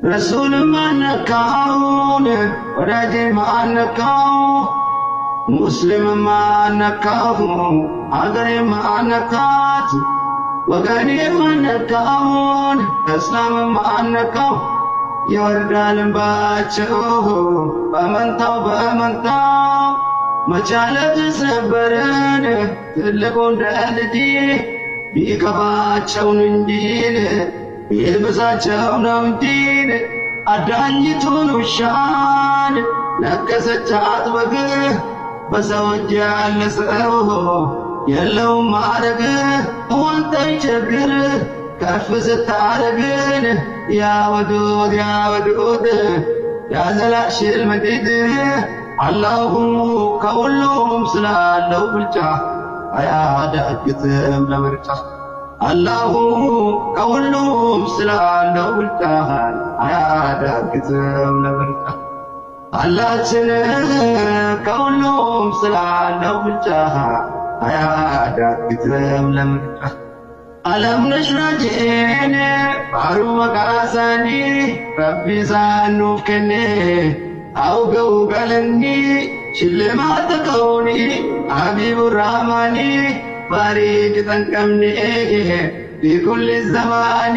رسول ما نكاون ورجل ما نكاو مسلم ما نكاو عقل ما نكات وغني ما نكاون اسلام ما نكاو يوردال باچو بمنتاو مچالت سبرن تلقون دالدي بيكباچو نندين بيلبساچو نندين አዳኝቱን ውሻን ነከሰቻት በግ በሰውጅ ያለ ሰው የለውም ማረግ ወንተይ ችግር ከፍ ስታረግን ያወዱድ ያዘላሽል መዲድ አላሁ ከሁሉም ስላለው ብልጫ አያዳግትም ለምርጫ አላሁ ከሁሉም ስላለው ብልጫ አያዳግትም ለምርጫ አላችን ከሁሉም ስላለው ብልጫ አያዳግትም ለምርጫ ዓለም ነሽራጄን ባሩ መቃሳኒ ረቢ ሳኑፍ ከኔ አውገው ገለኒ ሽልማት ከውኒ ሐቢቡ ራህማኒ ባሪክ ተንቀምኒ ቢኩል ዘማኒ